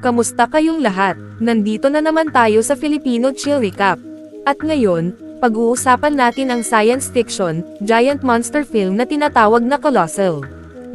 Kamusta kayong lahat? Nandito na naman tayo sa Filipino Chill Recap. At ngayon, pag-uusapan natin ang science fiction, giant monster film na tinatawag na Colossal.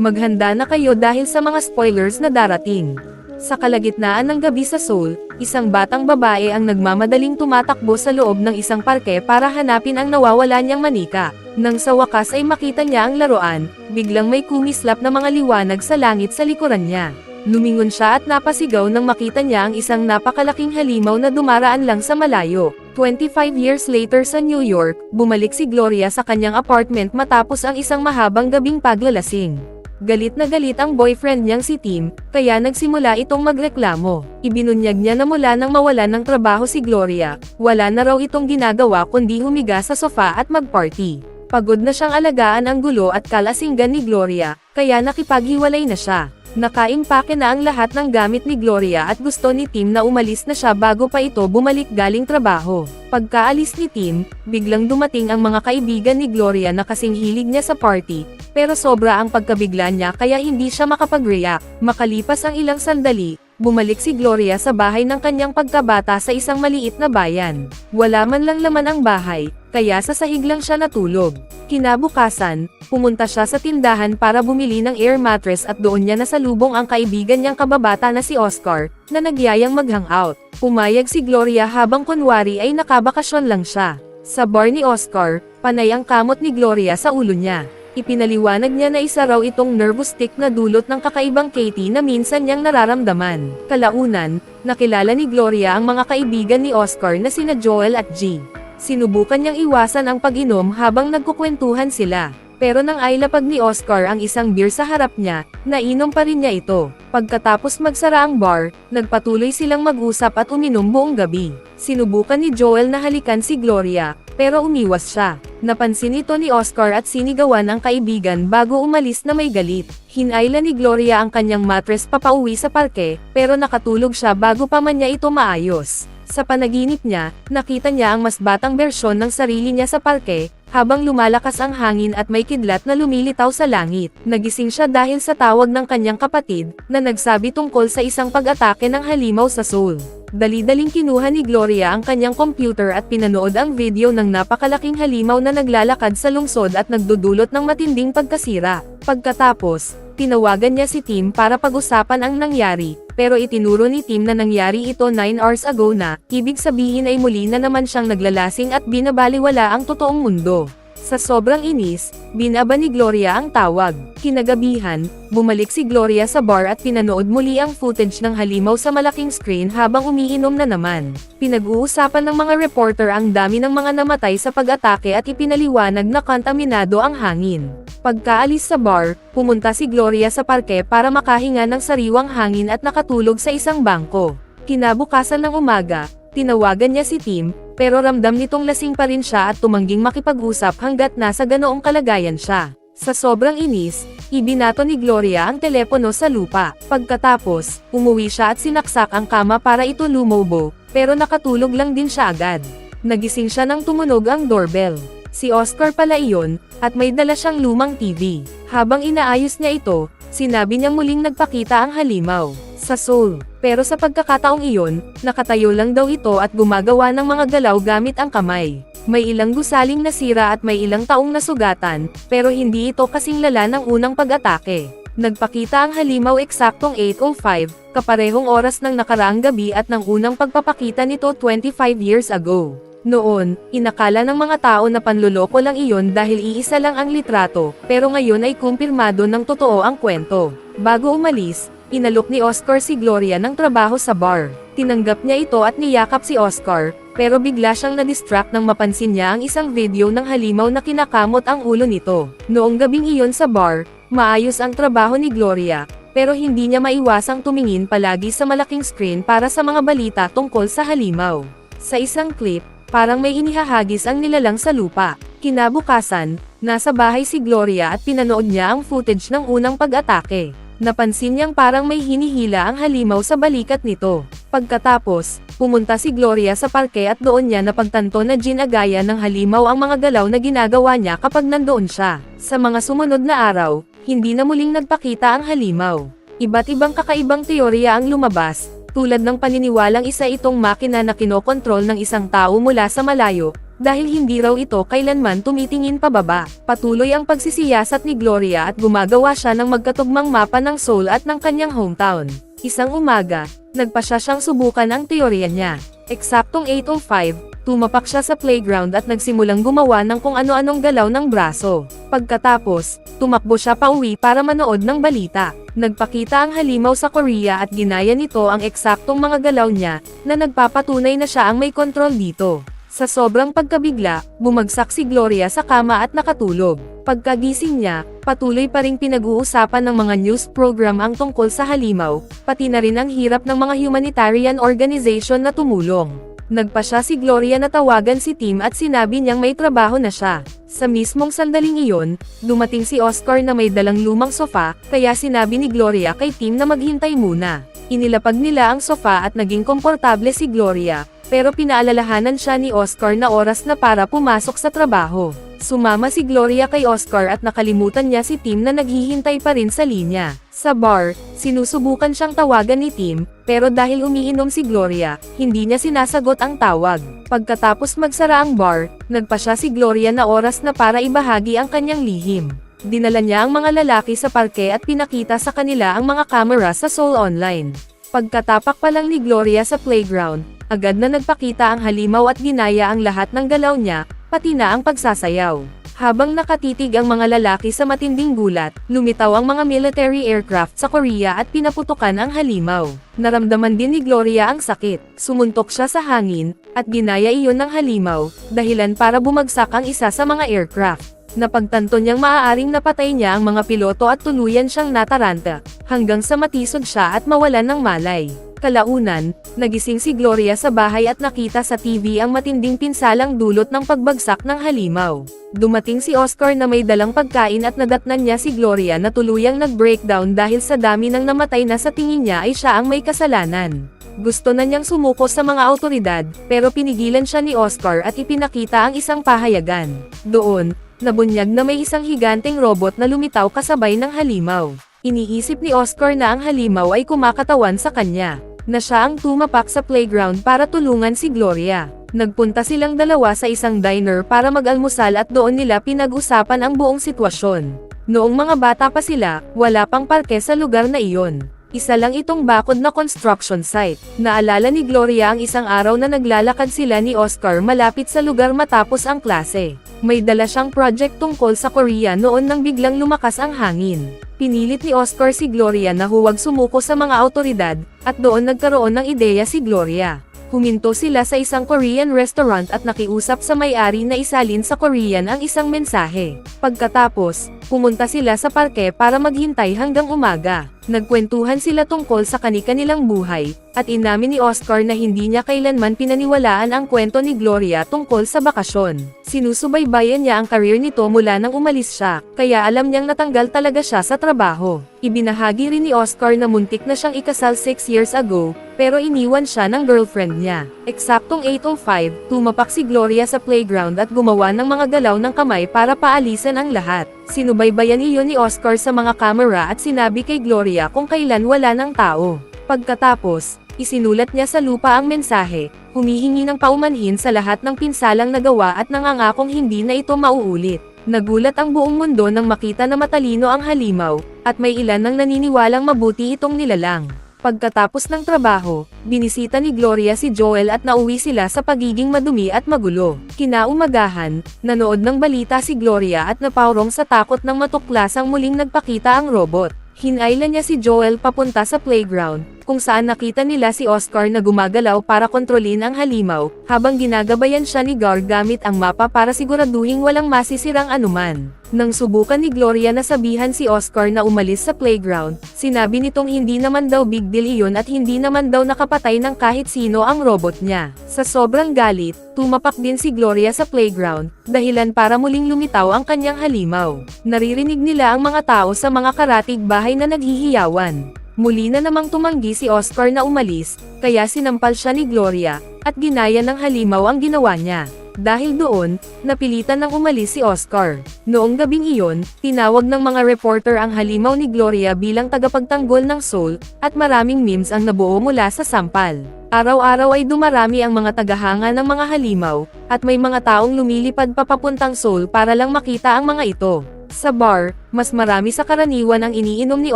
Maghanda na kayo dahil sa mga spoilers na darating. Sa kalagitnaan ng gabi sa Seoul, isang batang babae ang nagmamadaling tumatakbo sa loob ng isang parke para hanapin ang nawawala niyang manika. Nang sa wakas ay makita niya ang laruan, biglang may kumislap na mga liwanag sa langit sa likuran niya. Lumingon siya at napasigaw nang makita niya ang isang napakalaking halimaw na dumaraan lang sa malayo. 25 years later sa New York, bumalik si Gloria sa kanyang apartment matapos ang isang mahabang gabing paglalasing. Galit na galit ang boyfriend niyang si Tim, kaya nagsimula itong magreklamo. Ibinunyag niya na mula nang mawalan ng trabaho si Gloria, wala na raw itong ginagawa kundi humiga sa sofa at magparty. Pagod na siyang alagaan ang gulo at kalasinggan ni Gloria, kaya nakipaghiwalay na siya. Nakaimpake na ang lahat ng gamit ni Gloria at gusto ni Tim na umalis na siya bago pa ito bumalik galing trabaho. Pagkaalis ni Tim, biglang dumating ang mga kaibigan ni Gloria na kasing hilig niya sa party, pero sobra ang pagkabigla niya kaya hindi siya makapag-react. Makalipas ang ilang sandali, bumalik si Gloria sa bahay ng kanyang pagkabata sa isang maliit na bayan. Wala man lang laman ang bahay, kaya sa sahig lang siya natulog. Kinabukasan, pumunta siya sa tindahan para bumili ng air mattress at doon niya nasalubong ang kaibigan niyang kababata na si Oscar, na nagyayang mag-hangout. Pumayag si Gloria habang kunwari ay nakabakasyon lang siya. Sa bar ni Oscar, panay ang kamot ni Gloria sa ulo niya. Ipinaliwanag niya na isa raw itong nervous tick na dulot ng kakaibang Katie na minsan niyang nararamdaman. Kalaunan, nakilala ni Gloria ang mga kaibigan ni Oscar na sina Joel at G. Sinubukan niyang iwasan ang pag-inom habang nagkukwentuhan sila. Pero nang ailapag ni Oscar ang isang beer sa harap niya, nainom pa rin niya ito. Pagkatapos magsara ang bar, nagpatuloy silang mag-usap at uminom buong gabi. Sinubukan ni Joel na halikan si Gloria, pero umiwas siya. Napansin ito ni Oscar at sinigawan ang kaibigan bago umalis na may galit. Hinayla ni Gloria ang kanyang mattress papauwi sa parke, pero nakatulog siya bago pa man niya ito maayos. Sa panaginip niya, nakita niya ang mas batang bersyon ng sarili niya sa parke, habang lumalakas ang hangin at may kidlat na lumilitaw sa langit. Nagising siya dahil sa tawag ng kanyang kapatid, na nagsabi tungkol sa isang pag-atake ng halimaw sa Seoul. Dali-daling kinuha ni Gloria ang kanyang computer at pinanood ang video ng napakalaking halimaw na naglalakad sa lungsod at nagdudulot ng matinding pagkasira. Pagkatapos, tinawagan niya si Tim para pag-usapan ang nangyari, pero itinuro ni Tim na nangyari ito 9 hours ago na, ibig sabihin ay muli na naman siyang naglalasing at binabaliwala ang totoong mundo. Sa sobrang inis, binaba ni Gloria ang tawag. Kinagabihan, bumalik si Gloria sa bar at pinanood muli ang footage ng halimaw sa malaking screen habang umiinom na naman. Pinag-uusapan ng mga reporter ang dami ng mga namatay sa pag-atake at ipinaliwanag na kontaminado ang hangin. Pagkaalis sa bar, pumunta si Gloria sa parke para makahinga ng sariwang hangin at nakatulog sa isang bangko. Kinabukasan ng umaga, tinawagan niya si Tim, pero ramdam nitong lasing pa rin siya at tumangging makipag-usap hanggat nasa ganoong kalagayan siya. Sa sobrang inis, ibinato ni Gloria ang telepono sa lupa. Pagkatapos, umuwi siya at sinaksak ang kama para ito lumobo, pero nakatulog lang din siya agad. Nagising siya nang tumunog ang doorbell. Si Oscar pala iyon, at may dala siyang lumang TV. Habang inaayos niya ito, sinabi niyang muling nagpakita ang halimaw sa Seoul. Pero sa pagkakataong iyon, nakatayo lang daw ito at gumagawa ng mga galaw gamit ang kamay. May ilang gusaling nasira at may ilang taong nasugatan, pero hindi ito kasing lala ng unang pag-atake. Nagpakita ang halimaw eksaktong 8:05, kaparehong oras ng nakaraang gabi at ng unang pagpapakita nito 25 years ago. Noon, inakala ng mga tao na panloloko lang iyon dahil iisa lang ang litrato, pero ngayon ay kumpirmado ng totoo ang kwento. Bago umalis, inalok ni Oscar si Gloria ng trabaho sa bar. Tinanggap niya ito at niyakap si Oscar, pero bigla siyang na-distract nang mapansin niya ang isang video ng halimaw na kinakamot ang ulo nito. Noong gabing iyon sa bar, maayos ang trabaho ni Gloria, pero hindi niya maiwasang tumingin palagi sa malaking screen para sa mga balita tungkol sa halimaw. Sa isang clip, parang may inihahagis ang nilalang sa lupa. Kinabukasan, nasa bahay si Gloria at pinanood niya ang footage ng unang pag-atake. Napansin niyang parang may hinihila ang halimaw sa balikat nito. Pagkatapos, pumunta si Gloria sa parke at doon niya napagtanto na ginagaya ng halimaw ang mga galaw na ginagawa niya kapag nandoon siya. Sa mga sumunod na araw, hindi na muling nagpakita ang halimaw. Iba't ibang kakaibang teorya ang lumabas, Tulad ng paniniwalang isa itong makina na kinokontrol ng isang tao mula sa malayo, dahil hindi raw ito kailanman tumitingin pababa. Patuloy ang pagsisiyasat ni Gloria at gumagawa siya ng magkatugmang mapa ng Seoul at ng kanyang hometown. Isang umaga, nagpasya siyang subukan ang teorya niya. Eksaktong 8:05, tumapak siya sa playground at nagsimulang gumawa ng kung ano-anong galaw ng braso. Pagkatapos, tumakbo siya pauwi para manood ng balita. Nagpakita ang halimaw sa Korea at ginaya nito ang eksaktong mga galaw niya, na nagpapatunay na siya ang may kontrol dito. Sa sobrang pagkabigla, bumagsak si Gloria sa kama at nakatulog. Pagkagising niya, patuloy pa ring pinag-uusapan ng mga news program ang tungkol sa halimaw, pati na rin ang hirap ng mga humanitarian organization na tumulong. Nagpasya si Gloria na tawagan si Tim at sinabi niyang may trabaho na siya. Sa mismong sandaling iyon, dumating si Oscar na may dalang lumang sofa, kaya sinabi ni Gloria kay Tim na maghintay muna. Inilapag nila ang sofa at naging komportable si Gloria, pero pinaalalahanan siya ni Oscar na oras na para pumasok sa trabaho. Sumama si Gloria kay Oscar at nakalimutan niya si Tim na naghihintay pa rin sa linya. Sa bar, sinusubukan siyang tawagan ni Tim, pero dahil umiinom si Gloria, hindi niya sinasagot ang tawag. Pagkatapos magsara ang bar, nagpasya si Gloria na oras na para ibahagi ang kanyang lihim. Dinala niya ang mga lalaki sa parke at pinakita sa kanila ang mga kamera sa Seoul Online. Pagkatapak pa lang ni Gloria sa playground, agad na nagpakita ang halimaw at ginaya ang lahat ng galaw niya, pati na ang pagsasayaw. Habang nakatitig ang mga lalaki sa matinding gulat, lumitaw ang mga military aircraft sa Korea at pinaputukan ang halimaw. Naramdaman din ni Gloria ang sakit. Sumuntok siya sa hangin, at ginaya iyon ng halimaw, dahilan para bumagsak ang isa sa mga aircraft. Napagtanto niyang maaaring napatay niya ang mga piloto at tuluyan siyang nataranta, hanggang sa matisod siya at mawalan ng malay. Kalaunan, nagising si Gloria sa bahay at nakita sa TV ang matinding pinsalang dulot ng pagbagsak ng halimaw. Dumating si Oscar na may dalang pagkain at nadatnan niya si Gloria na tuluyang nag-breakdown dahil sa dami ng namatay na sa tingin niya ay siya ang may kasalanan. Gusto na niyang sumuko sa mga awtoridad, pero pinigilan siya ni Oscar at ipinakita ang isang pahayagan. Doon, nabunyag na may isang higanteng robot na lumitaw kasabay ng halimaw. Iniisip ni Oscar na ang halimaw ay kumakatawan sa kanya, na siya ang tumapak sa playground para tulungan si Gloria. Nagpunta silang dalawa sa isang diner para mag-almusal at doon nila pinag-usapan ang buong sitwasyon. Noong mga bata pa sila, wala pang parke sa lugar na iyon. Isa lang itong bakod na construction site. Naalala ni Gloria ang isang araw na naglalakad sila ni Oscar malapit sa lugar matapos ang klase. May dala siyang project tungkol sa Korea noon nang biglang lumakas ang hangin. Pinilit ni Oscar si Gloria na huwag sumuko sa mga awtoridad, at doon nagkaroon ng ideya si Gloria. Huminto sila sa isang Korean restaurant at nakiusap sa may-ari na isalin sa Korean ang isang mensahe. Pagkatapos, pumunta sila sa parke para maghintay hanggang umaga. Nagkwentuhan sila tungkol sa kani-kanilang buhay, at inamin ni Oscar na hindi niya kailanman pinaniwalaan ang kwento ni Gloria tungkol sa bakasyon. Sinusubaybayan niya ang career nito mula nang umalis siya, kaya alam niyang natanggal talaga siya sa trabaho. Ibinahagi rin ni Oscar na muntik na siyang ikasal 6 years ago, pero iniwan siya ng girlfriend niya. Eksaktong 8:05, tumapak si Gloria sa playground at gumawa ng mga galaw ng kamay para paalisan ang lahat. Sinubaybayan iyon ni Oscar sa mga kamera at sinabi kay Gloria kung kailan wala ng tao. Pagkatapos, isinulat niya sa lupa ang mensahe, humihingi ng paumanhin sa lahat ng pinsalang nagawa at nangangakong hindi na ito mauulit. Nagulat ang buong mundo nang makita na matalino ang halimaw, at may ilan nang naniniwalang mabuti itong nilalang. Pagkatapos ng trabaho, binisita ni Gloria si Joel at nauwi sila sa pagiging madumi at magulo. Kinaumagahan, nanood ng balita si Gloria at napaurong sa takot ng matuklasang muling nagpakita ang robot. Hinailan niya si Joel papunta sa playground, kung saan nakita nila si Oscar na gumagalaw para kontrolin ang halimaw, habang ginagabayan siya ni Gar gamit ang mapa para siguraduhing walang masisirang anuman. Nang subukan ni Gloria na sabihan si Oscar na umalis sa playground, sinabi nitong hindi naman daw big deal iyon at hindi naman daw nakapatay ng kahit sino ang robot niya. Sa sobrang galit, tumapak din si Gloria sa playground, dahilan para muling lumitaw ang kanyang halimaw. Naririnig nila ang mga tao sa mga karatig bahay na naghihiyawan. Muli na namang tumanggi si Oscar na umalis, kaya sinampal siya ni Gloria, at ginaya ng halimaw ang ginawa niya. Dahil doon, napilitan ng umalis si Oscar. Noong gabing iyon, tinawag ng mga reporter ang halimaw ni Gloria bilang tagapagtanggol ng Seoul, at maraming memes ang nabuo mula sa sampal. Araw-araw ay dumarami ang mga tagahanga ng mga halimaw, at may mga taong lumilipad papapuntang Seoul para lang makita ang mga ito. Sa bar, mas marami sa karaniwan ang iniinom ni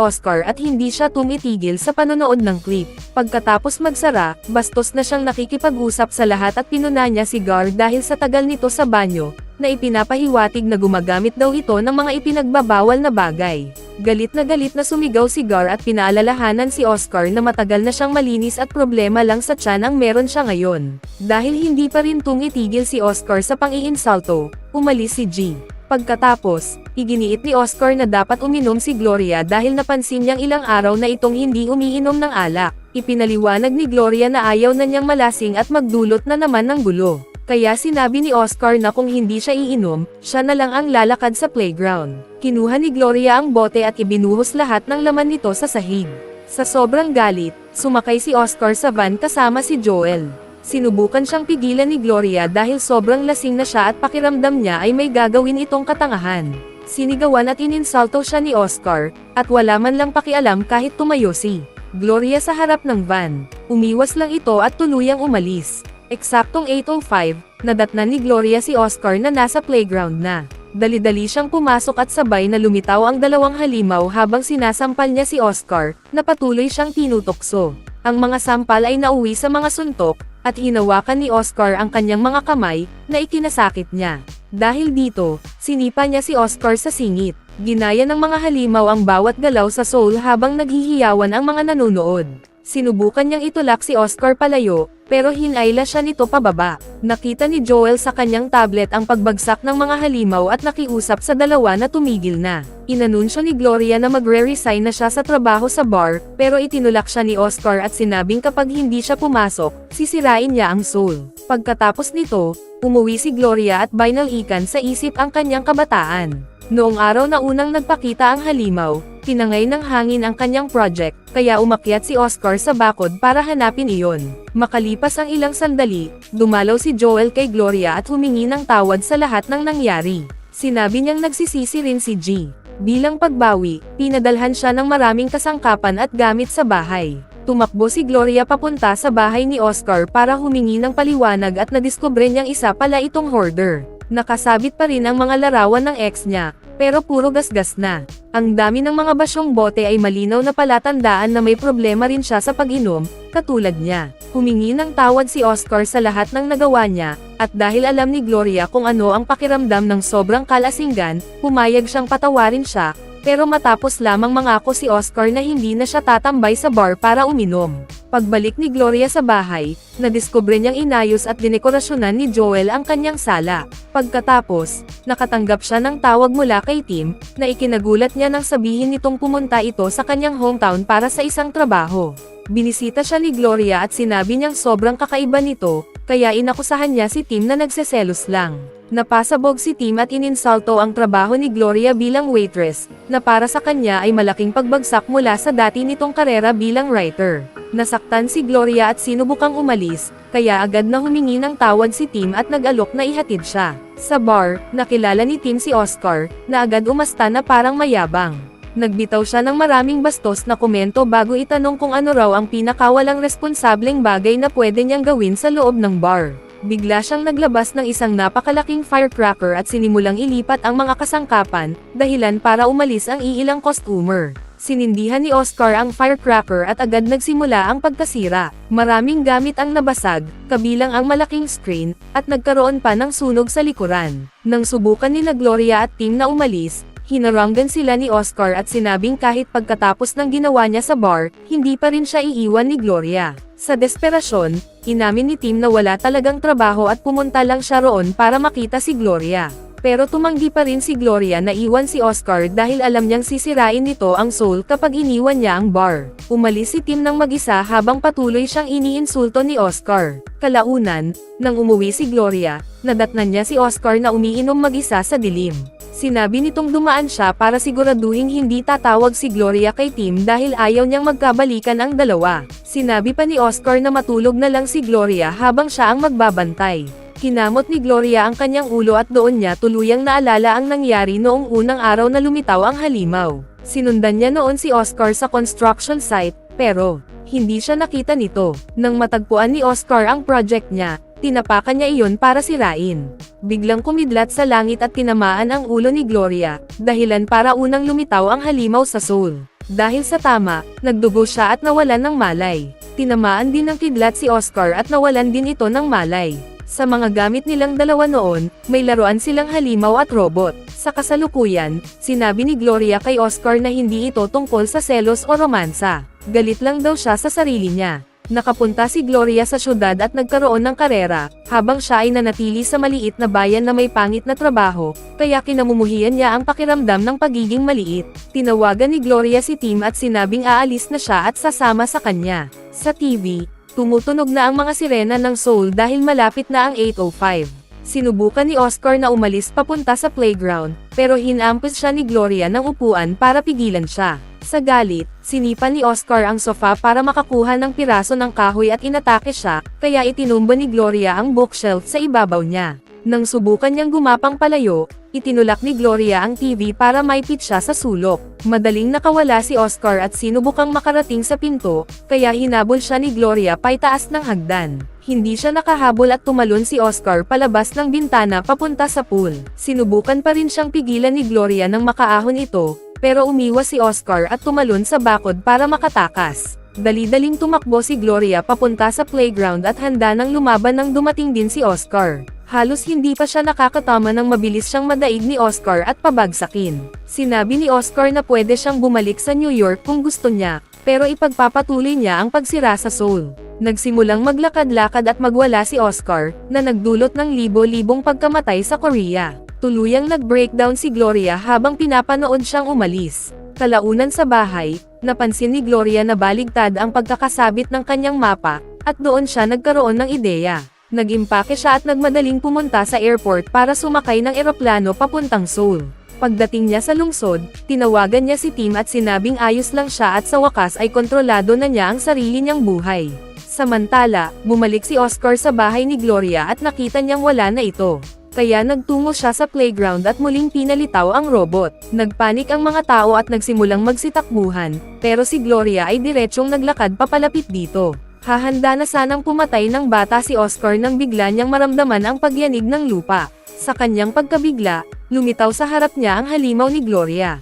Oscar at hindi siya tumitigil sa panonood ng clip. Pagkatapos magsara, bastos na siyang nakikipag-usap sa lahat at pinuna niya si Gar dahil sa tagal nito sa banyo, na ipinapahiwatig na gumagamit daw ito ng mga ipinagbabawal na bagay. Galit na sumigaw si Gar at pinaalalahanan si Oscar na matagal na siyang malinis at problema lang sa tiyan ang meron siya ngayon. Dahil hindi pa rin tumitigil si Oscar sa pang-iinsulto, umalis si G. Pagkatapos, iginiit ni Oscar na dapat uminom si Gloria dahil napansin niyang ilang araw na itong hindi umiinom ng alak. Ipinaliwanag ni Gloria na ayaw na niyang malasing at magdulot na naman ng gulo. Kaya sinabi ni Oscar na kung hindi siya iinom, siya na lang ang lalakad sa playground. Kinuha ni Gloria ang bote at ibinuhos lahat ng laman nito sa sahig. Sa sobrang galit, sumakay si Oscar sa van kasama si Joel. Sinubukan siyang pigilan ni Gloria dahil sobrang lasing na siya at pakiramdam niya ay may gagawin itong katangahan. Sinigawan at ininsulto siya ni Oscar, at wala man lang pakialam kahit tumayo si Gloria sa harap ng van. Umiwas lang ito at tuluyang umalis. Eksaktong 8:05, nadatnan ni Gloria si Oscar na nasa playground na. Dali-dali siyang pumasok at sabay na lumitaw ang dalawang halimaw habang sinasampal niya si Oscar, na patuloy siyang tinutokso. Ang mga sampal ay nauwi sa mga suntok, at hinawakan ni Oscar ang kanyang mga kamay, na ikinasakit niya. Dahil dito, sinipa niya si Oscar sa singit. Ginaya ng mga halimaw ang bawat galaw sa Seoul habang naghihiyawan ang mga nanonood. Sinubukan niyang itulak si Oscar palayo, pero hinayla siya nito pababa. Nakita ni Joel sa kanyang tablet ang pagbagsak ng mga halimaw at nakiusap sa dalawa na tumigil na. Inanunsyo ni Gloria na magre-resign na siya sa trabaho sa bar, pero itinulak siya ni Oscar at sinabing kapag hindi siya pumasok, sisirain niya ang Seoul. Pagkatapos nito, umuwi si Gloria at binalikan sa isip ang kanyang kabataan. Noong araw na unang nagpakita ang halimaw, tinangay ng hangin ang kanyang project, kaya umakyat si Oscar sa bakod para hanapin iyon. Makalipas ang ilang sandali, dumalaw si Joel kay Gloria at humingi ng tawad sa lahat ng nangyari. Sinabi niyang nagsisisi rin si G. Bilang pagbawi, pinadalhan siya ng maraming kasangkapan at gamit sa bahay. Tumakbo si Gloria papunta sa bahay ni Oscar para humingi ng paliwanag at nadiskubre niyang isa pala itong hoarder. Nakasabit pa rin ang mga larawan ng ex niya, pero puro gasgas na. Ang dami ng mga basyong bote ay malinaw na palatandaan na may problema rin siya sa pag-inom, katulad niya. Humingi ng tawad si Oscar sa lahat ng nagawa niya, at dahil alam ni Gloria kung ano ang pakiramdam ng sobrang kalasinggan, pumayag siyang patawarin siya, pero matapos lamang mangako si Oscar na hindi na siya tatambay sa bar para uminom. Pagbalik ni Gloria sa bahay, nadiskubre niyang inayos at dinekorasyonan ni Joel ang kanyang sala. Pagkatapos, nakatanggap siya ng tawag mula kay Tim, na ikinagulat niya nang sabihin nitong pumunta ito sa kanyang hometown para sa isang trabaho. Binisita siya ni Gloria at sinabi niyang sobrang kakaiba nito, kaya inakusahan niya si Tim na nagseselos lang. Napasabog si Tim at ininsulto ang trabaho ni Gloria bilang waitress, na para sa kanya ay malaking pagbagsak mula sa dati nitong karera bilang writer. Nasaktan si Gloria at sinubukang umalis, kaya agad na humingi ng tawad si Tim at nag-alok na ihatid siya. Sa bar, nakilala ni Tim si Oscar, na agad umasta na parang mayabang. Nagbitaw siya ng maraming bastos na komento bago itanong kung ano raw ang pinakawalang responsableng bagay na pwede niyang gawin sa loob ng bar. Bigla siyang naglabas ng isang napakalaking firecracker at sinimulang ilipat ang mga kasangkapan, dahilan para umalis ang iilang costumer. Sinindihan ni Oscar ang firecracker at agad nagsimula ang pagkasira. Maraming gamit ang nabasag, kabilang ang malaking screen, at nagkaroon pa ng sunog sa likuran. Nang subukan nila Gloria at Tim na umalis, hinaranggan sila ni Oscar at sinabing kahit pagkatapos ng ginawa niya sa bar, hindi pa rin siya iiwan ni Gloria. Sa desperasyon, inamin ni Tim na wala talagang trabaho at pumunta lang siya roon para makita si Gloria. Pero tumanggi pa rin si Gloria na iwan si Oscar dahil alam niyang sisirain nito ang Seoul kapag iniwan niya ang bar. Umalis si Tim ng mag-isa habang patuloy siyang iniinsulto ni Oscar. Kalaunan, nang umuwi si Gloria, nadatnan niya si Oscar na umiinom mag-isa sa dilim. Sinabi nitong dumaan siya para siguraduhin hindi tatawag si Gloria kay Tim dahil ayaw niyang magkabalikan ang dalawa. Sinabi pa ni Oscar na matulog na lang si Gloria habang siya ang magbabantay. Kinamot ni Gloria ang kanyang ulo at doon niya tuluyang naalala ang nangyari noong unang araw na lumitaw ang halimaw. Sinundan niya noon si Oscar sa construction site, pero hindi siya nakita nito. Nang matagpuan ni Oscar ang project niya, tinapakan niya iyon para sirain. Biglang kumidlat sa langit at tinamaan ang ulo ni Gloria, dahilan para unang lumitaw ang halimaw sa Seoul. Dahil sa tama, nagdugo siya at nawalan ng malay. Tinamaan din ng kidlat si Oscar at nawalan din ito ng malay. Sa mga gamit nilang dalawa noon, may laruan silang halimaw at robot. Sa kasalukuyan, sinabi ni Gloria kay Oscar na hindi ito tungkol sa selos o romansa. Galit lang daw siya sa sarili niya. Nakapunta si Gloria sa syudad at nagkaroon ng karera, habang siya ay nanatili sa maliit na bayan na may pangit na trabaho, kaya kinamumuhian niya ang pakiramdam ng pagiging maliit. Tinawagan ni Gloria si Tim at sinabing aalis na siya at sasama sa kanya. Sa TV, tumutunog na ang mga sirena ng Seoul dahil malapit na ang 8:05. Sinubukan ni Oscar na umalis papunta sa playground, pero hinampos siya ni Gloria ng upuan para pigilan siya. Sa galit, sinipan ni Oscar ang sofa para makakuha ng piraso ng kahoy at inatake siya, kaya itinumba ni Gloria ang bookshelf sa ibabaw niya. Nang subukan niyang gumapang palayo, itinulak ni Gloria ang TV para maipit siya sa sulok. Madaling nakawala si Oscar at sinubukang makarating sa pinto, kaya hinabol siya ni Gloria paitaas ng hagdan. Hindi siya nakahabol at tumalon si Oscar palabas ng bintana papunta sa pool. Sinubukan pa rin siyang pigilan ni Gloria nang makaahon ito, pero umiwas si Oscar at tumalon sa bakod para makatakas. Dali-daling tumakbo si Gloria papunta sa playground at handa nang lumaban nang dumating din si Oscar. Halos hindi pa siya nakakatama nang mabilis siyang madaig ni Oscar at pabagsakin. Sinabi ni Oscar na pwede siyang bumalik sa New York kung gusto niya, pero ipagpapatuloy niya ang pagsira sa Seoul. Nagsimulang maglakad-lakad at magwala si Oscar, na nagdulot ng libo-libong pagkamatay sa Korea. Tuluyang nag-breakdown si Gloria habang pinapanood siyang umalis. Kalaunan sa bahay, napansin ni Gloria na baligtad ang pagkakasabit ng kanyang mapa, at doon siya nagkaroon ng ideya. Nag-impake siya at nagmadaling pumunta sa airport para sumakay ng eroplano papuntang Seoul. Pagdating niya sa lungsod, tinawagan niya si Tim at sinabing ayos lang siya at sa wakas ay kontrolado na niya ang sarili niyang buhay. Samantala, bumalik si Oscar sa bahay ni Gloria at nakita niyang wala na ito. Kaya nagtungo siya sa playground at muling pinalitaw ang robot. Nagpanik ang mga tao at nagsimulang magsitakbuhan, pero si Gloria ay diretsyong naglakad papalapit dito. Hahanda na sanang pumatay ng bata si Oscar nang bigla niyang maramdaman ang pagyanig ng lupa. Sa kanyang pagkabigla, lumitaw sa harap niya ang halimaw ni Gloria.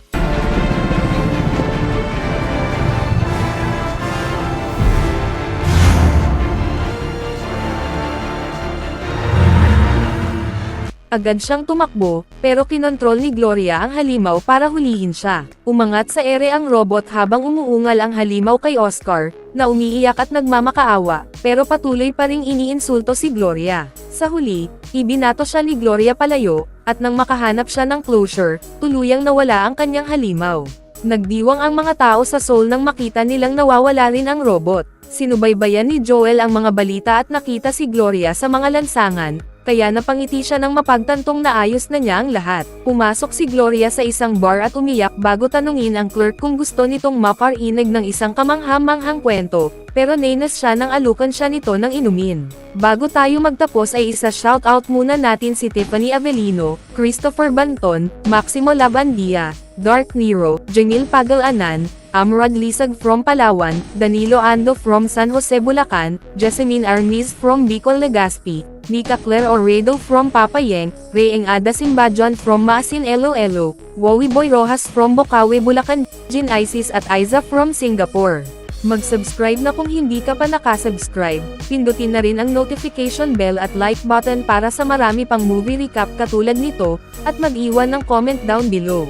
Agad siyang tumakbo, pero kinontrol ni Gloria ang halimaw para hulihin siya. Umangat sa ere ang robot habang umuungal ang halimaw kay Oscar, na umiiyak at nagmamakaawa, pero patuloy pa ring iniinsulto si Gloria. Sa huli, ibinato siya ni Gloria palayo, at nang makahanap siya ng closure, tuluyang nawala ang kanyang halimaw. Nagdiwang ang mga tao sa Seoul nang makita nilang nawawala rin ang robot. Sinubaybayan ni Joel ang mga balita at nakita si Gloria sa mga lansangan, kaya napangiti siya nang mapagtantong naayos na niya ang lahat. Pumasok si Gloria sa isang bar at umiyak bago tanungin ang clerk kung gusto nitong makarinig ng isang kamangha-manghang kwento, pero nainas siya nang alukan siya nito ng inumin. Bago tayo magtapos ay isa-shoutout muna natin si Tiffany Avellino, Christopher Banton, Maximo Labandia, Dark Nero, Jengil Pagalanan, Amrad Lisag from Palawan, Danilo Ando from San Jose Bulacan, Jessamine Arniz from Bicol Legazpi, Nika Claire Orredo from Papayeng, Reyeng Ada Simbajon from Maasin Iloilo, Wowie Boy Rojas from Bocaue Bulacan, Jin Isis at Aiza from Singapore. Mag-subscribe na kung hindi ka pa nakasubscribe, pindutin na rin ang notification bell at like button para sa marami pang movie recap katulad nito, at mag-iwan ng comment down below.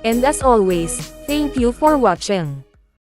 And as always, thank you for watching.